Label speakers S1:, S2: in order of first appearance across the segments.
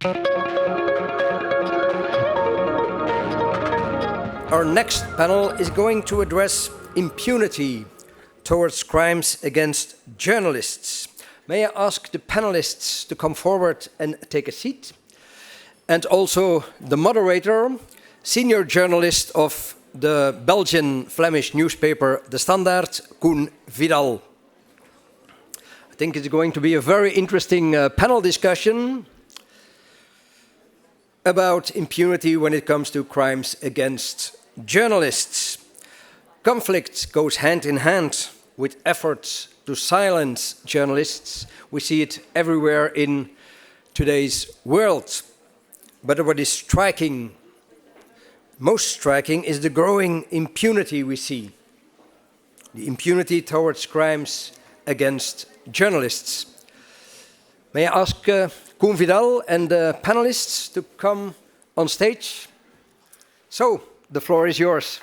S1: Our next panel is going to address impunity towards crimes against journalists. May I ask the panelists to come forward and take a seat? And also the moderator, senior journalist of the Belgian-Flemish newspaper De Standaard, Koen Vidal. I think it's going to be a very interesting panel discussion about impunity when it comes to crimes against journalists. Conflict goes hand in hand with efforts to silence journalists. We see it everywhere in today's world. But what is striking, most striking, is the growing impunity we see. The impunity towards crimes against journalists. May I ask Koen Vidal and the panelists to come on stage? So, the floor is yours.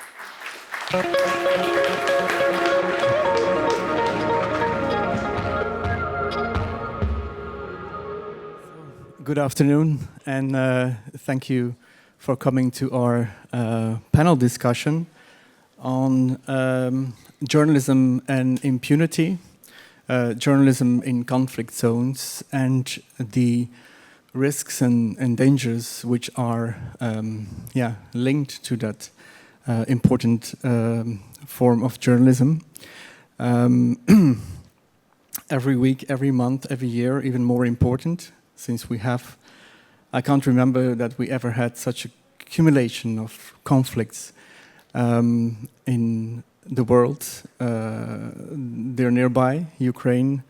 S2: Good afternoon, and thank you for coming to our panel discussion on journalism and impunity, journalism in conflict zones, and the risks and dangers which are linked to that important form of journalism. Every week, every month, every year, even more important, since I can't remember that we ever had such a accumulation of conflicts in the world. They're nearby, Ukraine.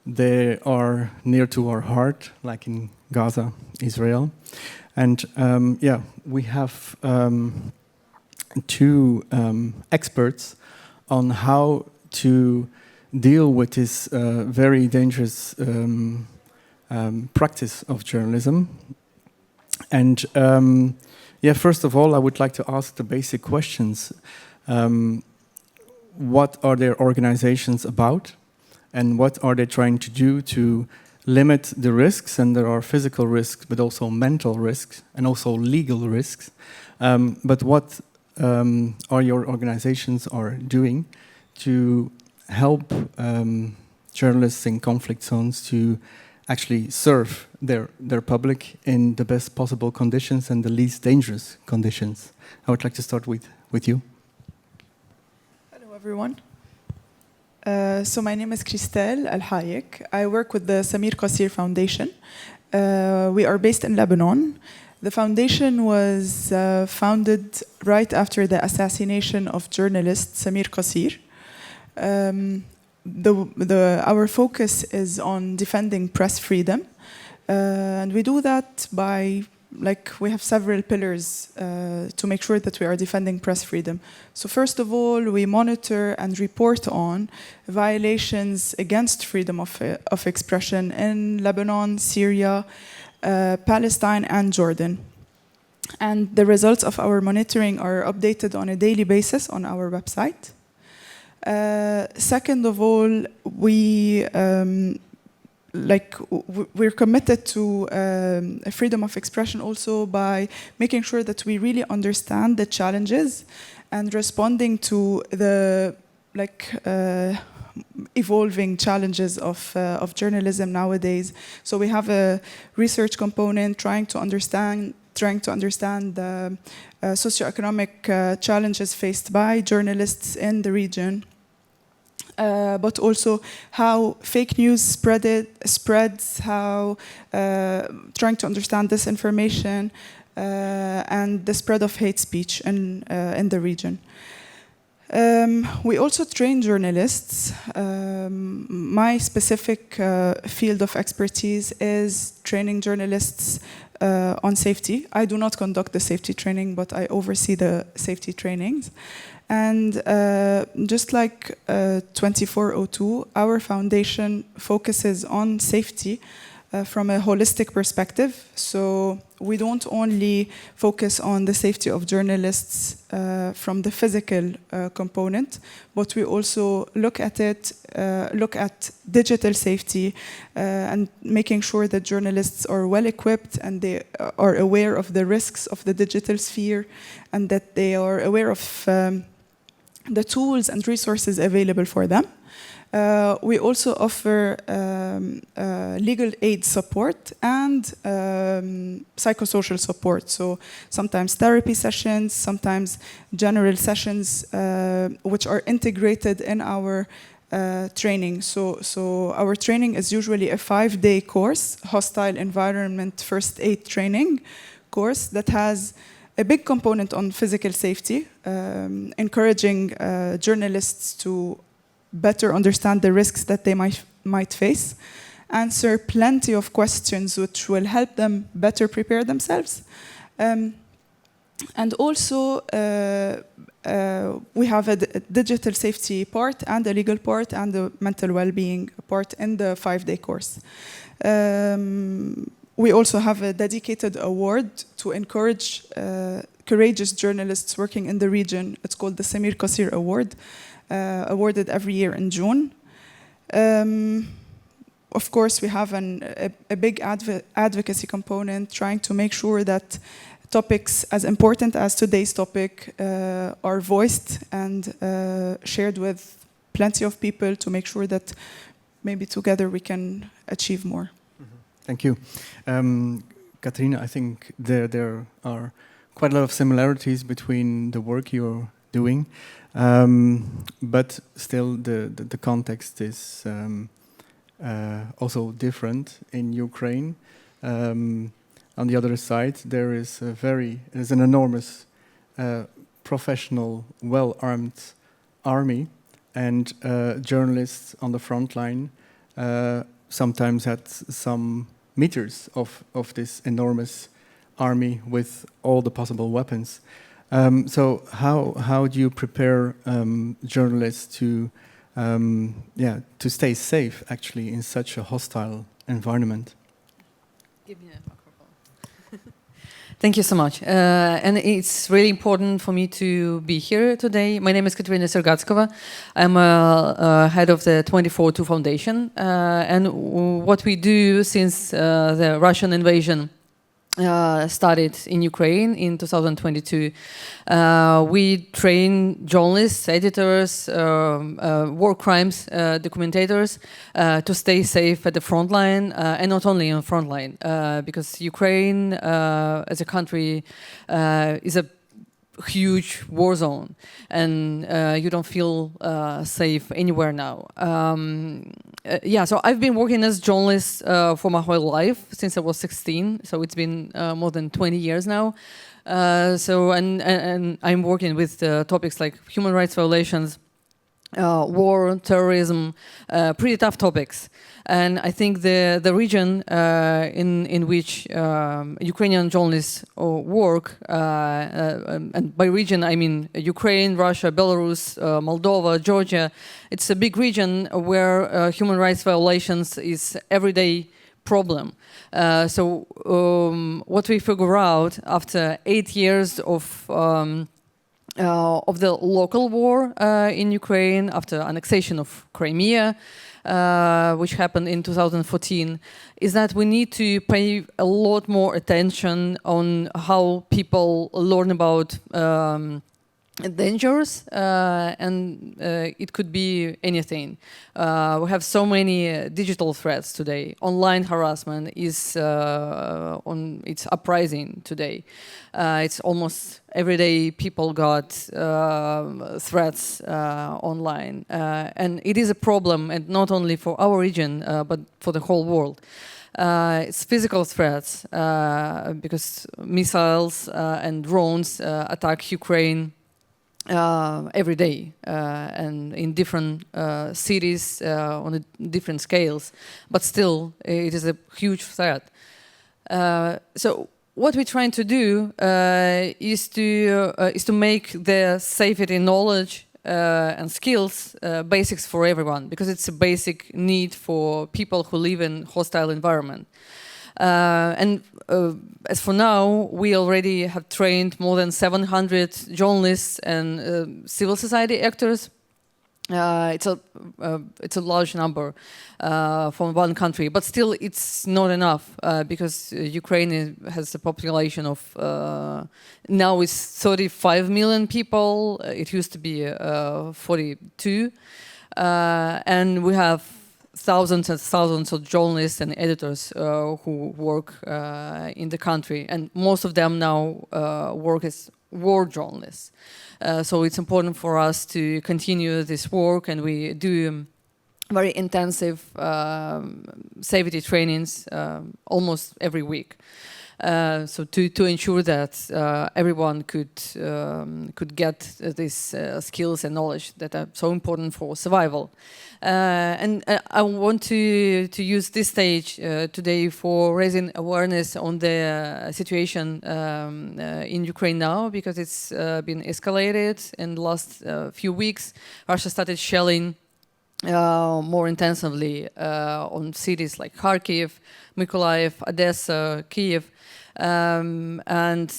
S2: They are near to our heart, like in Gaza, Israel. And we have two experts on how to deal with this very dangerous practice of journalism. And first of all, I would like to ask the basic questions. What are their organizations about? And what are they trying to do to limit the risks? And there are physical risks, but also mental risks, and also legal risks. But what are your organizations are doing to help journalists in conflict zones to actually serve their public in the best possible conditions and the least dangerous conditions? I would like to start with you.
S3: Hello, everyone. So my name is Christelle El Hayek. I work with the Samir Qasir Foundation. We are based in Lebanon. The foundation was founded right after the assassination of journalist Samir Qasir. Our focus is on defending press freedom, and we do that by, we have several pillars to make sure that we are defending press freedom. So first of all, we monitor and report on violations against freedom of expression in Lebanon, Syria, Palestine, and Jordan. And the results of our monitoring are updated on a daily basis on our website. Second of all, we're committed to freedom of expression also by making sure that we really understand the challenges and responding to the evolving challenges of journalism nowadays. So we have a research component trying to understand the socioeconomic challenges faced by journalists in the region. But also how fake news spreads, how trying to understand disinformation and the spread of hate speech in the region. We also train journalists. My specific field of expertise is training journalists on safety. I do not conduct the safety training, but I oversee the safety trainings. And just like 2402, our foundation focuses on safety from a holistic perspective. So we don't only focus on the safety of journalists from the physical component, but we also look at digital safety and making sure that journalists are well equipped and they are aware of the risks of the digital sphere, and that they are aware of the tools and resources available for them. We also offer legal aid support and psychosocial support. So sometimes therapy sessions, sometimes general sessions, which are integrated in our training. So our training is usually a 5-day course, hostile environment first aid training course that has a big component on physical safety, encouraging journalists to better understand the risks that they might face, answer plenty of questions which will help them better prepare themselves. And also, we have a digital safety part and a legal part and a mental well-being part in the 5-day course. We also have a dedicated award to encourage courageous journalists working in the region. It's called the Samir Qasir Award, awarded every year in June. Of course, we have a big advocacy component, trying to make sure that topics as important as today's topic are voiced and shared with plenty of people to make sure that maybe together we can achieve more.
S2: Thank you. Katrina, I think there are quite a lot of similarities between the work you're doing, but still the context is also different in Ukraine. On the other side, there's an enormous professional, well-armed army, and journalists on the front line sometimes at some meters of this enormous army with all the possible weapons. So how do you prepare journalists to stay safe actually in such a hostile environment?
S4: Give me a microphone. Thank you so much. And it's really important for me to be here today. My name is Katerina Sergatskova. I'm head of the 24/2 Foundation. And what we do since the Russian invasion started in Ukraine in 2022. We train journalists, editors, war crimes documentators to stay safe at the front line, and not only on the front line, because Ukraine as a country is a huge war zone, and you don't feel safe anywhere now. So I've been working as a journalist for my whole life, since I was 16, so it's been more than 20 years now. And I'm working with topics like human rights violations, war, terrorism, pretty tough topics. And I think the region in which Ukrainian journalists work, and by region I mean Ukraine, Russia, Belarus, Moldova, Georgia, it's a big region where human rights violations is everyday problem. So what we figure out after 8 years of the local war in Ukraine, after annexation of Crimea, which happened in 2014, is that we need to pay a lot more attention on how people learn about dangers, and it could be anything. We have so many digital threats today. Online harassment is it's uprising today. It's almost every day people got threats online, and it is a problem, and not only for our region but for the whole world. It's physical threats because missiles and drones attack Ukraine every day and in different cities on different scales, but still it is a huge threat. So what we're trying to do is to make the safety knowledge and skills, basics for everyone, because it's a basic need for people who live in hostile environment. As for now, we already have trained more than 700 journalists and civil society actors. It's a large number from one country, but still it's not enough because Ukraine has a population of now it's 35 million people. It used to be 42, and we have thousands and thousands of journalists and editors who work in the country, and most of them now work as war journalists. So it's important for us to continue this work, and we do very intensive safety trainings almost every week. So to ensure that everyone could get these skills and knowledge that are so important for survival. And I want to use this stage today for raising awareness on the situation in Ukraine now, because it's been escalated in the last few weeks. Russia started shelling more intensively on cities like Kharkiv, Mykolaiv, Odessa, Kiev, and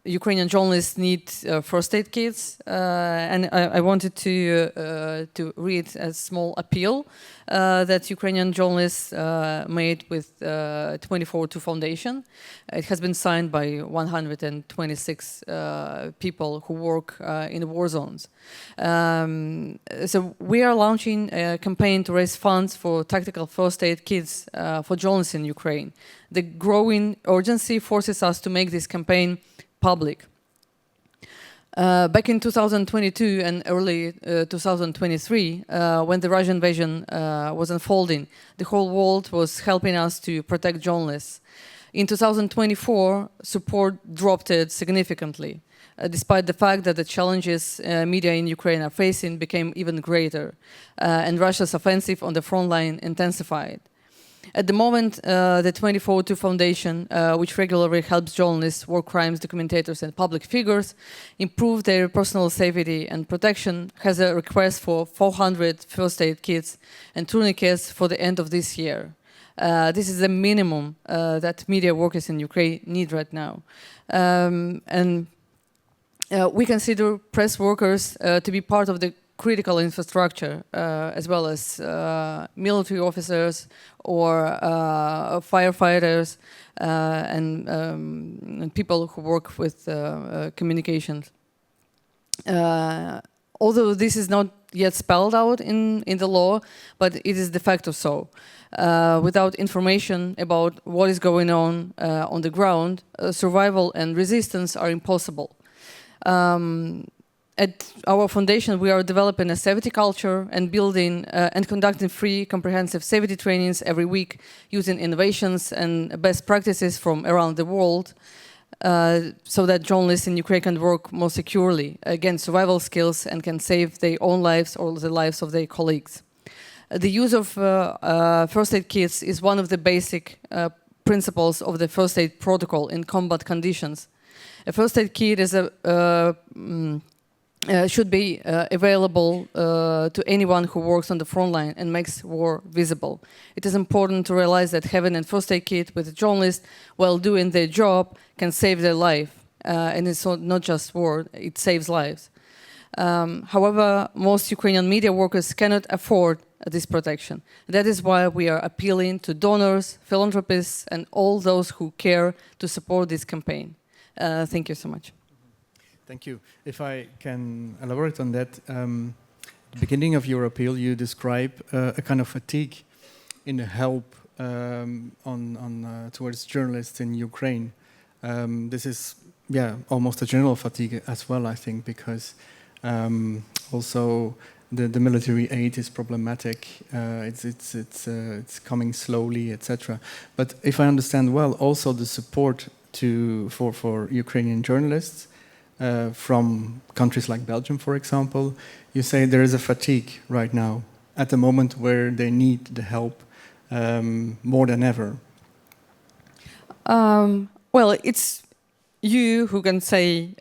S4: Ukrainian journalists need first aid kits, and I wanted to read a small appeal that Ukrainian journalists made with 24/2 Foundation. It has been signed by 126 people who work in the war zones. So we are launching a campaign to raise funds for tactical first aid kits for journalists in Ukraine. The growing urgency forces us to make this campaign public. Back in 2022 and early 2023, when the Russian invasion was unfolding, the whole world was helping us to protect journalists. In 2024, support dropped significantly, despite the fact that the challenges media in Ukraine are facing became even greater, and Russia's offensive on the front line intensified. At the moment, the 24/2 Foundation, which regularly helps journalists, war crimes documentators, and public figures improve their personal safety and protection, has a request for 400 first aid kits and tourniquets for the end of this year. This is the minimum that media workers in Ukraine need right now. We consider press workers to be part of the critical infrastructure, as well as military officers or firefighters and people who work with communications. Although this is not yet spelled out in the law, but it is de facto so. Without information about what is going on the ground, survival and resistance are impossible. At our foundation, we are developing a safety culture and building and conducting free, comprehensive safety trainings every week, using innovations and best practices from around the world, so that journalists in Ukraine can work more securely, gain survival skills, and can save their own lives or the lives of their colleagues. The use of first aid kits is one of the basic principles of the first aid protocol in combat conditions. A first aid kit is should be available to anyone who works on the front line and makes war visible. It is important to realize that having a first aid kit with a journalist while doing their job can save their life. And it's not just war, it saves lives. However, most Ukrainian media workers cannot afford this protection. That is why we are appealing to donors, philanthropists, and all those who care to support this campaign. Thank you so much.
S2: Thank you. If I can elaborate on that, at the beginning of your appeal, you describe a kind of fatigue in the help towards journalists in Ukraine. This is, almost a general fatigue as well, I think, because also the military aid is problematic. It's coming slowly, etc. But if I understand well, also the support for Ukrainian journalists. From countries like Belgium, for example, you say there is a fatigue right now at the moment where they need the help more than ever.
S4: Well, it's you who can say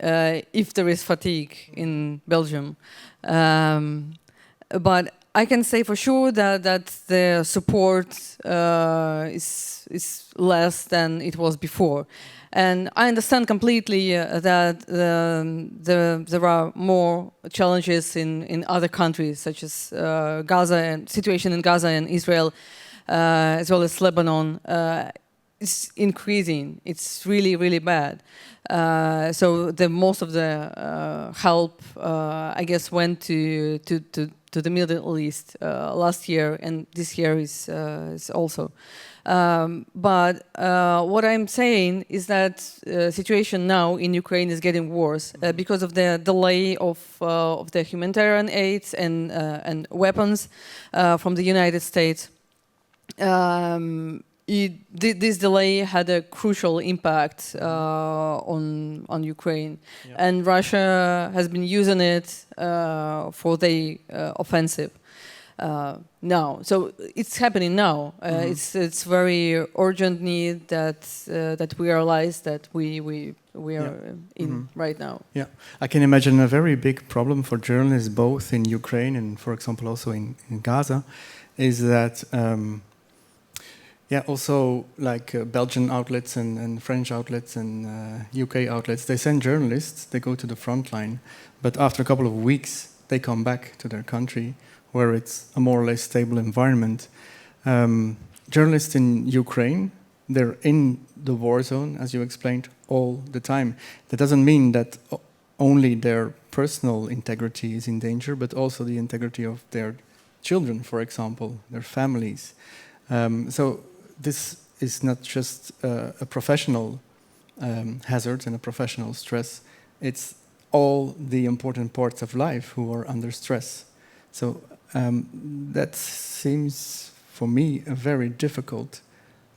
S4: if there is fatigue in Belgium. But I can say for sure that the support is less than it was before. And I understand completely that there are more challenges in other countries, such as Gaza and situation in Gaza and Israel, as well as Lebanon. It's increasing. It's really, really bad. So most of the help, I guess, went to the Middle East last year, and this year is also. But what I'm saying is that situation now in Ukraine is getting worse because of the delay of the humanitarian aids and weapons from the United States. This delay had a crucial impact on Ukraine, and Russia has been using it for the offensive. Now, so it's happening now. It's very urgent need that we realize that we are in right now.
S2: Yeah, I can imagine a very big problem for journalists, both in Ukraine and, for example, also in Gaza, is that also like Belgian outlets and French outlets and UK outlets, they send journalists, they go to the front line, but after a couple of weeks, they come back to their country, where it's a more or less stable environment. Journalists in Ukraine, they're in the war zone, as you explained, all the time. That doesn't mean that only their personal integrity is in danger, but also the integrity of their children, for example, their families. So this is not just a professional hazard and a professional stress. It's all the important parts of life who are under stress. So that seems, for me, a very difficult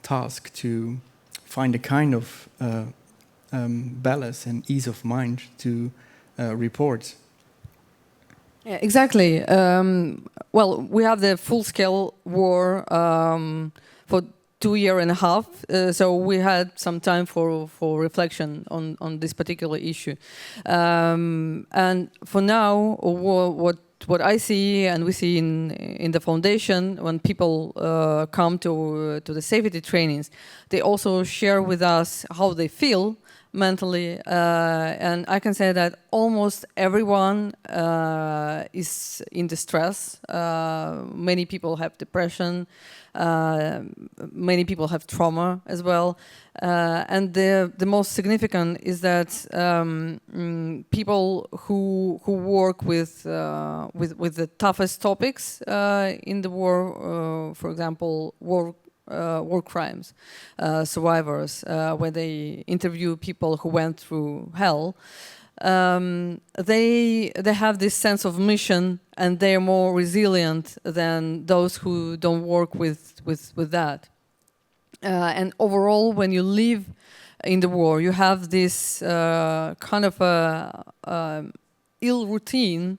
S2: task to find a kind of balance and ease of mind to report.
S4: Yeah, exactly. Well, we have the full-scale war for 2.5 years, so we had some time for reflection on this particular issue. And for now, what I see and we see in the foundation, when people come to the safety trainings, they also share with us how they feel mentally, and I can say that almost everyone is in distress. Many people have depression, many people have trauma as well, and the most significant is that people who work with the toughest topics in the war, for example, war crimes, survivors, where they interview people who went through hell, they have this sense of mission, and they are more resilient than those who don't work with that. And overall, when you live in the war, you have this kind of ill routine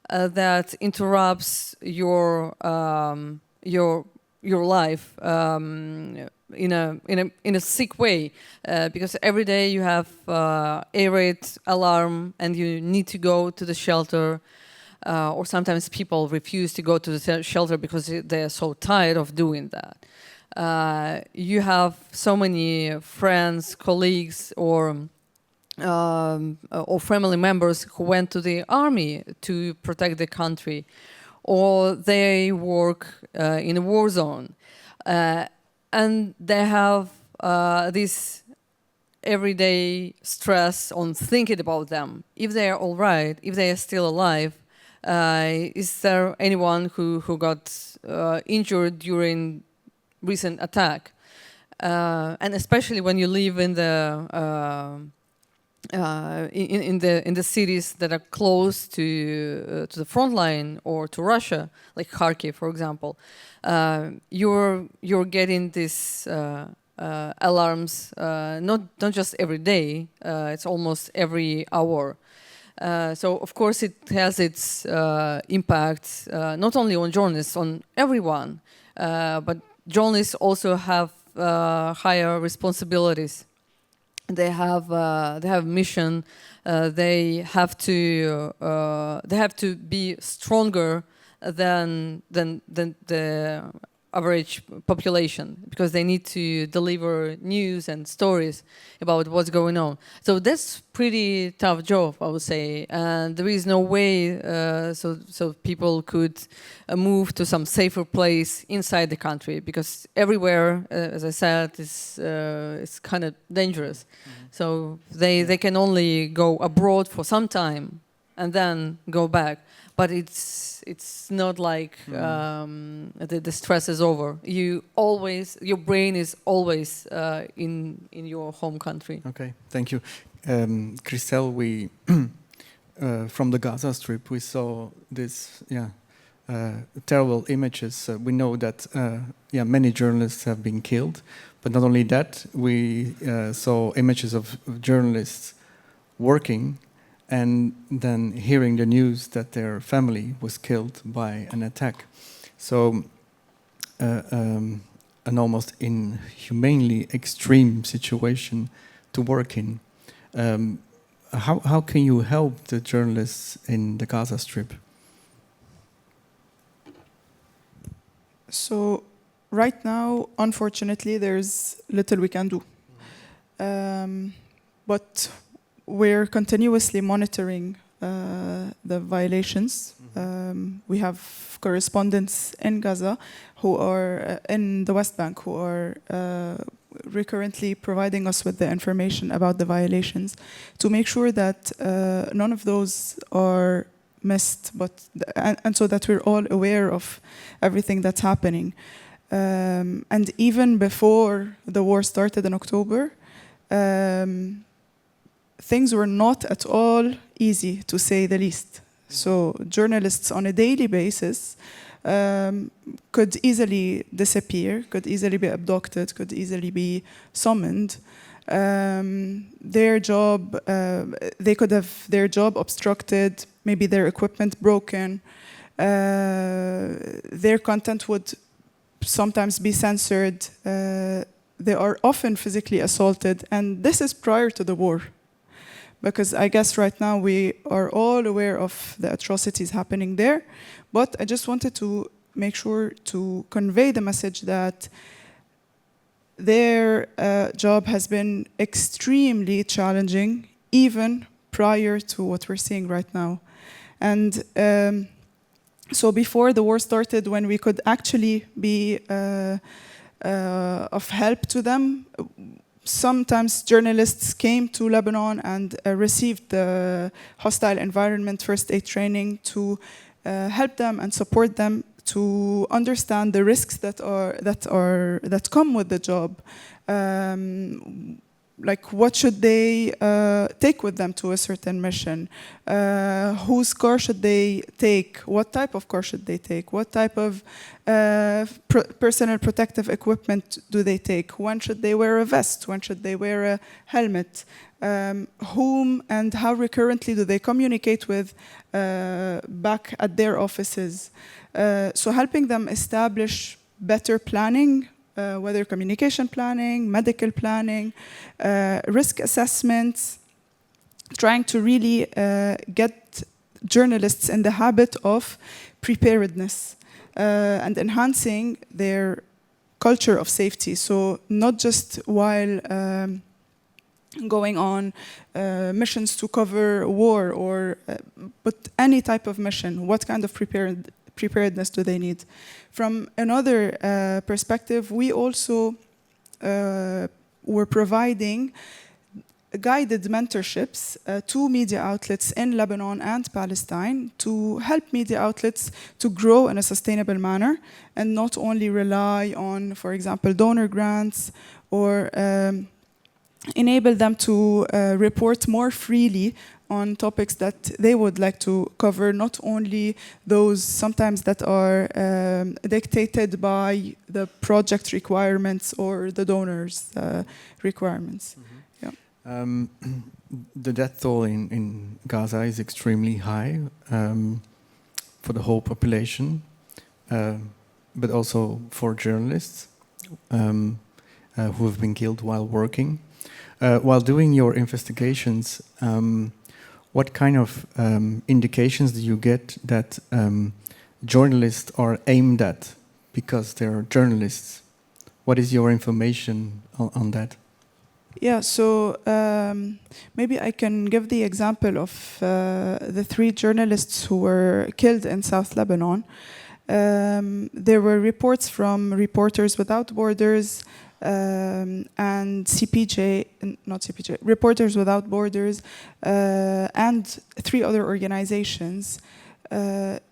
S4: that interrupts your life in a sick way, because every day you have air raid alarm and you need to go to the shelter, or sometimes people refuse to go to the shelter because they are so tired of doing that. You have so many friends, colleagues, or family members who went to the army to protect the country, or they work in a war zone, and they have this everyday stress on thinking about them. If they are all right, if they are still alive, is there anyone who got injured during recent attack? And especially when you live in the cities that are close to the front line or to Russia, like Kharkiv, for example, you're getting these alarms not just every day, it's almost every hour. So of course it has its impact not only on journalists, on everyone, but journalists also have higher responsibilities they have mission. They have to be stronger than the average population, because they need to deliver news and stories about what's going on. So that's pretty tough job, I would say. And there is no way so people could move to some safer place inside the country, because everywhere, as I said, is kind of dangerous. Mm-hmm. So they can only go abroad for some time and then go back. But it's not like the stress is over. Your brain is always in your home country.
S2: Okay, thank you, Christelle. We from the Gaza Strip, we saw this terrible images. We know that many journalists have been killed, but not only that, we saw images of journalists working and then hearing the news that their family was killed by an attack. So an almost inhumanely extreme situation to work in. How can you help the journalists in the Gaza Strip?
S3: So right now, unfortunately, there's little we can do. But we're continuously monitoring the violations. We have correspondents in Gaza who are in the West Bank who are recurrently providing us with the information about the violations to make sure that none of those are missed, and so that we're all aware of everything that's happening. And even before the war started in October, things were not at all easy, to say the least. So journalists on a daily basis could easily disappear, could easily be abducted, could easily be summoned. Their job, they could have their job obstructed, maybe their equipment broken. Their content would sometimes be censored. They are often physically assaulted, and this is prior to the war. Because I guess right now we are all aware of the atrocities happening there. But I just wanted to make sure to convey the message that their job has been extremely challenging, even prior to what we're seeing right now. And so before the war started, when we could actually be of help to them, sometimes journalists came to Lebanon and received the hostile environment first aid training to help them and support them to understand the risks that come with the job. Like, what should they take with them to a certain mission? Whose car should they take? What type of car should they take? What type of personal protective equipment do they take? When should they wear a vest? When should they wear a helmet? Whom and how recurrently do they communicate with back at their offices? So helping them establish better planning, whether communication planning, medical planning, risk assessments, trying to really get journalists in the habit of preparedness and enhancing their culture of safety. So not just while going on missions to cover war, but any type of mission, what kind of preparedness do they need? From another perspective, we also were providing guided mentorships to media outlets in Lebanon and Palestine to help media outlets to grow in a sustainable manner and not only rely on, for example, donor grants, or enable them to report more freely on topics that they would like to cover, not only those sometimes that are dictated by the project requirements or the donors' requirements. Mm-hmm. Yeah.
S2: The death toll in Gaza is extremely high for the whole population, but also for journalists who have been killed while working. while doing your investigations, what kind of indications do you get that journalists are aimed at because they're journalists? What is your information on that?
S3: Yeah, so maybe I can give the example of the 3 journalists who were killed in South Lebanon. There were reports from Reporters Without Borders and Reporters Without Borders, and 3 other organizations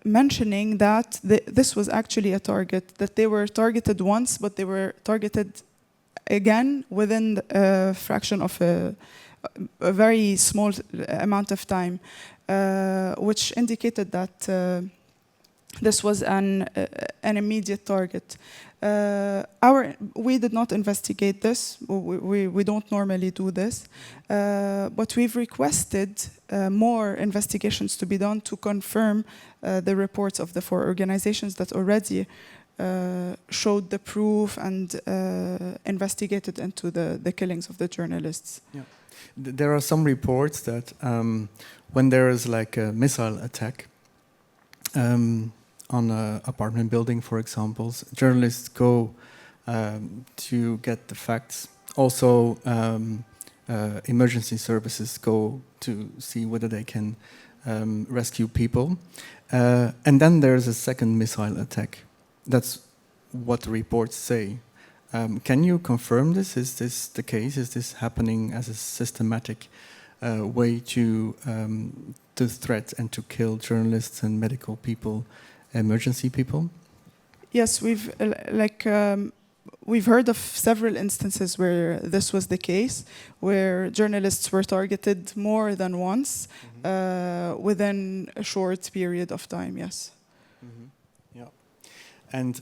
S3: mentioning that this was actually a target, that they were targeted once, but they were targeted again within a fraction of a very small amount of time, which indicated that this was an immediate target. We did not investigate this. We don't normally do this, but we've requested more investigations to be done to confirm the reports of the 4 organizations that already showed the proof and investigated into the killings of the journalists.
S2: Yeah. There are some reports that when there is like a missile attack on an apartment building, for example, journalists go to get the facts. Also, emergency services go to see whether they can rescue people. And then there's a second missile attack. That's what the reports say. Can you confirm this? Is this the case? Is this happening as a systematic way to threat and to kill journalists and medical people, emergency people?
S3: Yes, we've heard of several instances where this was the case, where journalists were targeted more than once within a short period of time. Yes.
S2: Mm-hmm. Yeah, and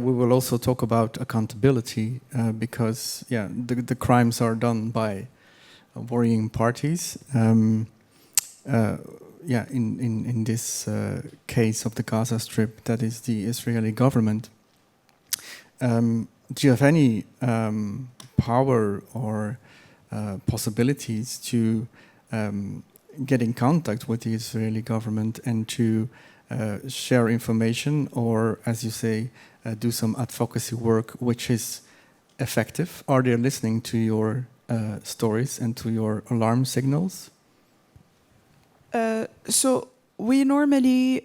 S2: we will also talk about accountability because the crimes are done by warring parties. In this case of the Gaza Strip, that is the Israeli government. Do you have any power or possibilities to get in contact with the Israeli government and to share information, or, as you say, do some advocacy work which is effective? Are they listening to your stories and to your alarm signals?
S3: So we normally,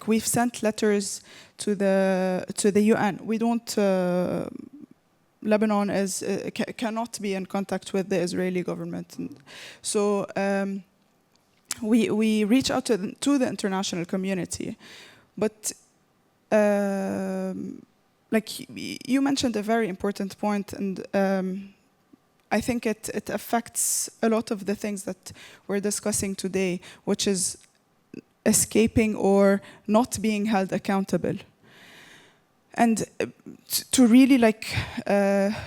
S3: we've sent letters to the UN. We don't. Lebanon cannot be in contact with the Israeli government, so we reach out to the international community. But you mentioned a very important point, and I think it affects a lot of the things that we're discussing today, which is escaping or not being held accountable. And to really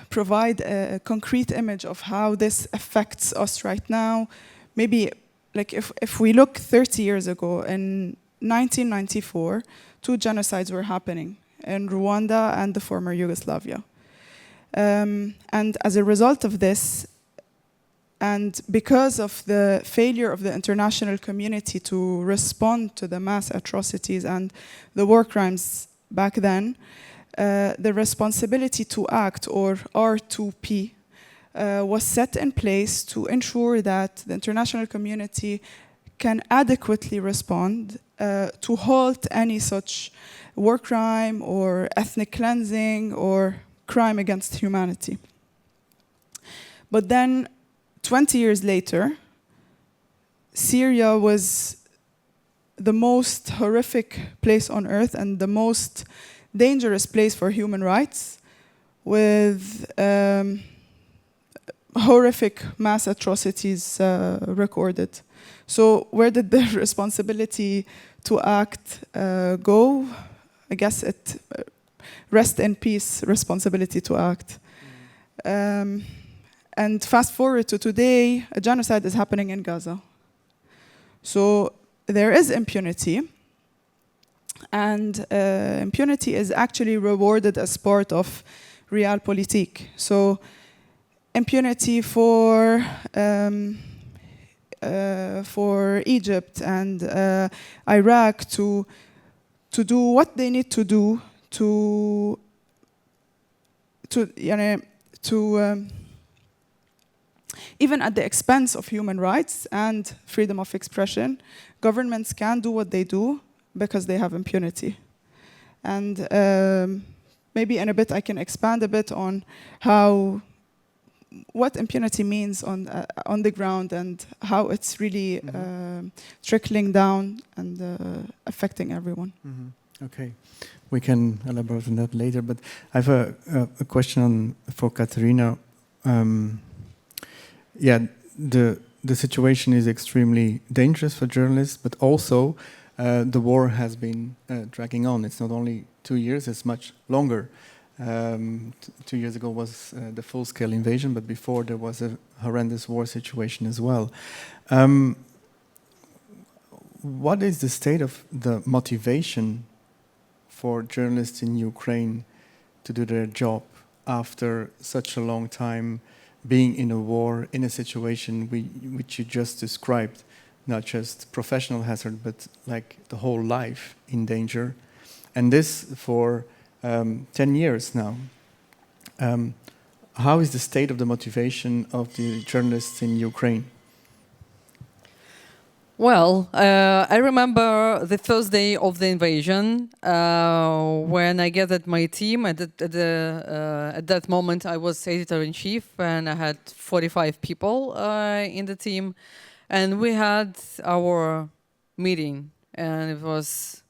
S3: provide a concrete image of how this affects us right now, maybe if we look 30 years ago, in 1994, 2 genocides were happening in Rwanda and the former Yugoslavia. And as a result of this, and because of the failure of the international community to respond to the mass atrocities and the war crimes back then, the responsibility to act, or R2P, was set in place to ensure that the international community can adequately respond to halt any such war crime or ethnic cleansing or crime against humanity. But then, 20 years later, Syria was the most horrific place on earth and the most dangerous place for human rights, with horrific mass atrocities recorded. So where did the responsibility to act go? I guess it rest in peace, responsibility to act. And fast forward to today, a genocide is happening in Gaza. So there is impunity, and impunity is actually rewarded as part of realpolitik. So impunity for Egypt and Iraq to do what they need to do to even at the expense of human rights and freedom of expression, governments can do what they do because they have impunity. And maybe in a bit I can expand a bit on what impunity means on the ground and how it's really trickling down and affecting everyone.
S2: Okay, we can elaborate on that later, but I have a question for Katerina. The situation is extremely dangerous for journalists, but also the war has been dragging on. It's not only 2 years, it's much longer. 2 years ago was the full-scale invasion, but before there was a horrendous war situation as well. What is the state of the motivation for journalists in Ukraine to do their job after such a long time being in a war, in a situation which you just described, not just professional hazard, but like the whole life in danger, and this for 10 years now. How is the state of the motivation of the journalists in Ukraine?
S4: Well, I remember the first day of the invasion when I gathered my team. At that moment, I was editor-in-chief, and I had 45 people in the team. And we had our meeting, and it was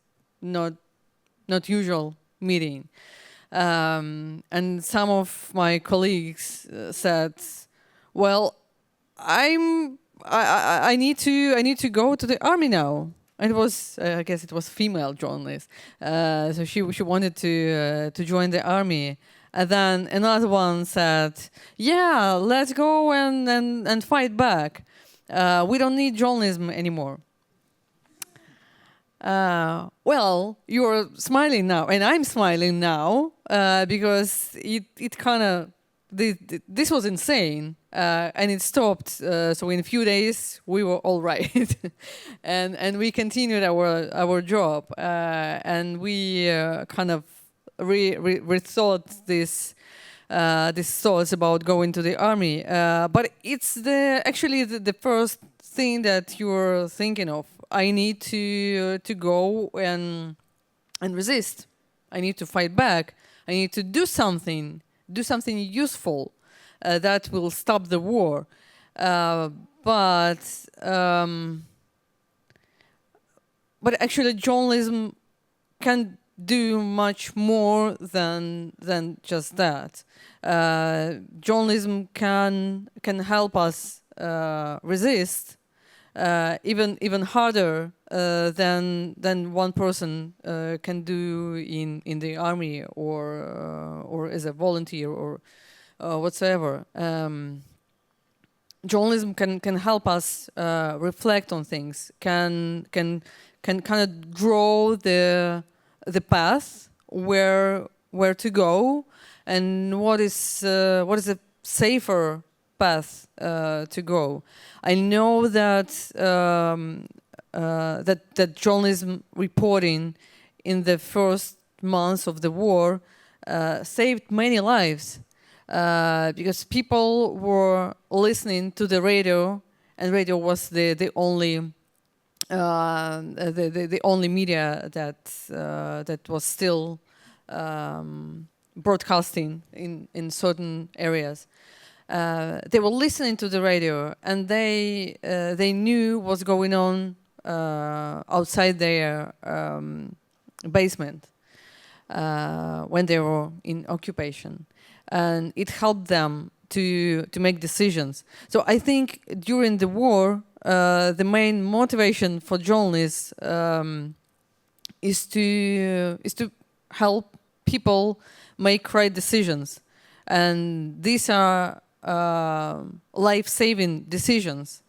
S4: not usual meeting. And some of my colleagues said, "Well, I need to go to the army now." And it was, I guess, it was female journalist, so she wanted to join the army. And then another one said, "Yeah, let's go and fight back. We don't need journalism anymore." Well, you're smiling now, and I'm smiling now because it kind of this was insane, and it stopped. So in a few days, we were all right, and we continued our job, and we kind of rethought these thoughts about going to the army. But it's actually the first thing that you're thinking of. I need to go and resist. I need to fight back. I need to do something useful that will stop the war. But actually, journalism can do much more than just that. Journalism can help us resist even harder than one person can do in the army or as a volunteer or whatsoever. Journalism can help us reflect on things, can kind of draw the path where to go, and what is a safer path to go. I know that that journalism reporting in the first months of the war saved many lives because people were listening to the radio, and radio was the only the only media that was still broadcasting in certain areas. They were listening to the radio, and they knew what's going on outside their basement when they were in occupation, and it helped them to make decisions. So I think during the war, the main motivation for journalists is to help people make right decisions, and these are life-saving decisions.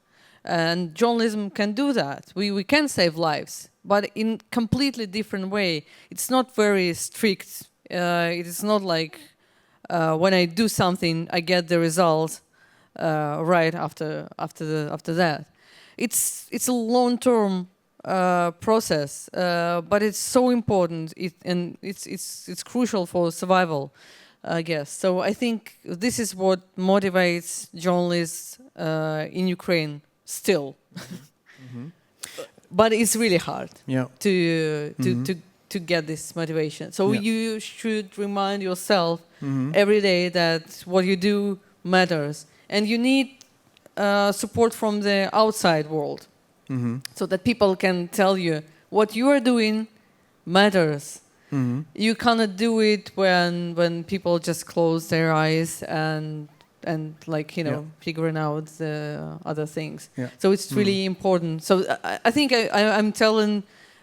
S4: And journalism can do that. We can save lives, but in completely different way. It's not very strict. It is not like when I do something, I get the result, right after that. It's a long-term process, but it's so important, and it's crucial for survival, I guess. So I think this is what motivates journalists in Ukraine still. But it's really hard to get this motivation. So you should remind yourself every day that what you do matters, and you need support from the outside world, so that people can tell you what you are doing matters. You cannot do it when people just close their eyes and like, you know, figuring out the other things. So it's really important. So I think I'm telling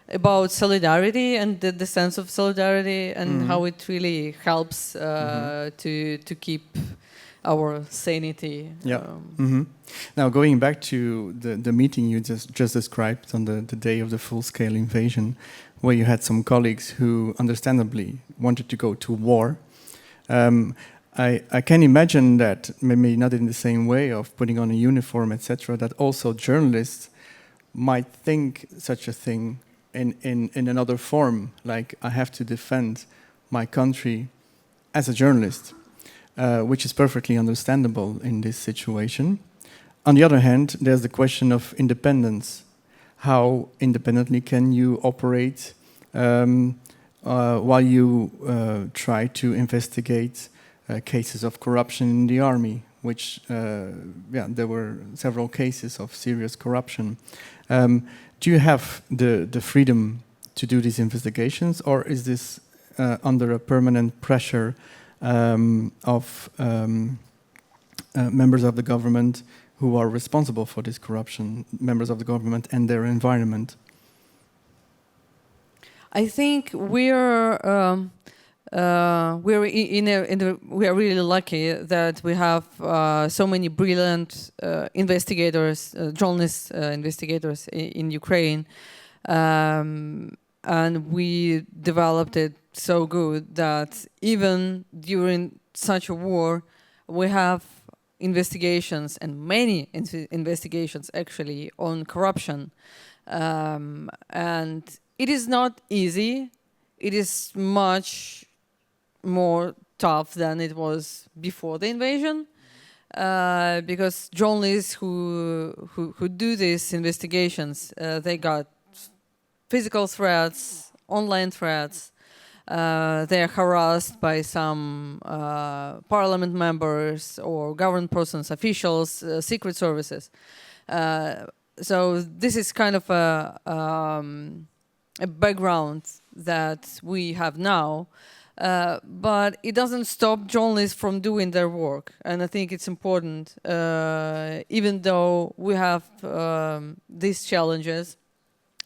S4: about solidarity and the sense of solidarity and how it really helps to keep our sanity.
S2: Now, going back to the meeting you just described on the day of the full-scale invasion, where you had some colleagues who understandably wanted to go to war, I can imagine that, maybe not in the same way of putting on a uniform, etc., that also journalists might think such a thing in another form, like I have to defend my country as a journalist, which is perfectly understandable in this situation. On the other hand, there's the question of independence. How independently can you operate while you try to investigate cases of corruption in the army, which, there were several cases of serious corruption. Do you have the freedom to do these investigations, or is this under a permanent pressure of members of the government who are responsible for this corruption, members of the government and their environment?
S4: I think we are really lucky that we have so many brilliant investigators, journalist investigators in Ukraine, and we developed it so good that even during such a war, we have investigations, and many investigations actually, on corruption, and it is not easy. It is much more tough than it was before the invasion, because journalists who do these investigations, they got physical threats, online threats. They are harassed by some parliament members or government persons, officials, secret services. So this is kind of a background that we have now, but it doesn't stop journalists from doing their work. And I think it's important, even though we have these challenges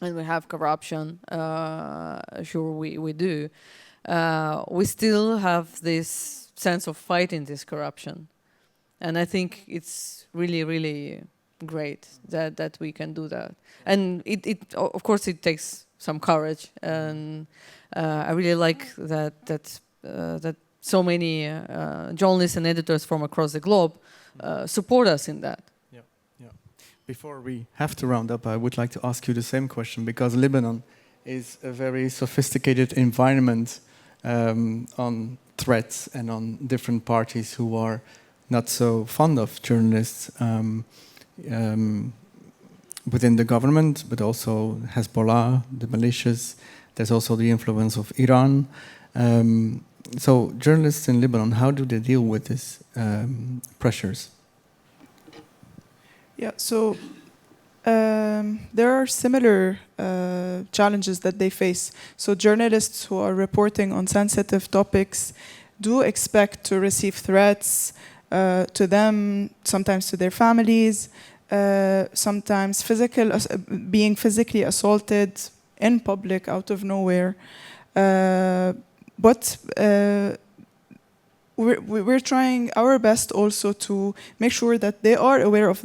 S4: and we have corruption, sure we do, we still have this sense of fighting this corruption. And I think it's really, really great that we can do that. And it of course it takes some courage, and I really like that so many journalists and editors from across the globe support us in that.
S2: Before we have to round up, I would like to ask you the same question, because Lebanon is a very sophisticated environment on threats and on different parties who are not so fond of journalists within the government, but also Hezbollah, the militias. There's also the influence of Iran. So journalists in Lebanon, how do they deal with these pressures?
S3: Yeah, so there are similar challenges that they face. So journalists who are reporting on sensitive topics do expect to receive threats to them, sometimes to their families, sometimes being physically assaulted in public out of nowhere. But we're trying our best also to make sure that they are aware of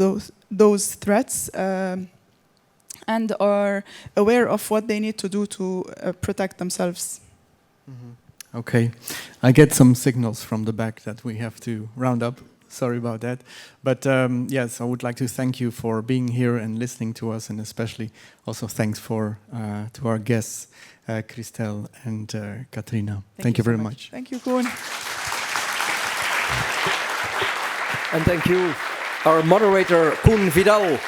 S3: those threats and are aware of what they need to do to protect themselves.
S2: Okay, I get some signals from the back that we have to round up. Sorry about that. But yes, I would like to thank you for being here and listening to us, and especially also thanks for to our guests, Christelle and Katrina. Thank you very much.
S3: Thank you, Koen.
S1: And thank you, our moderator, Koen Vidal.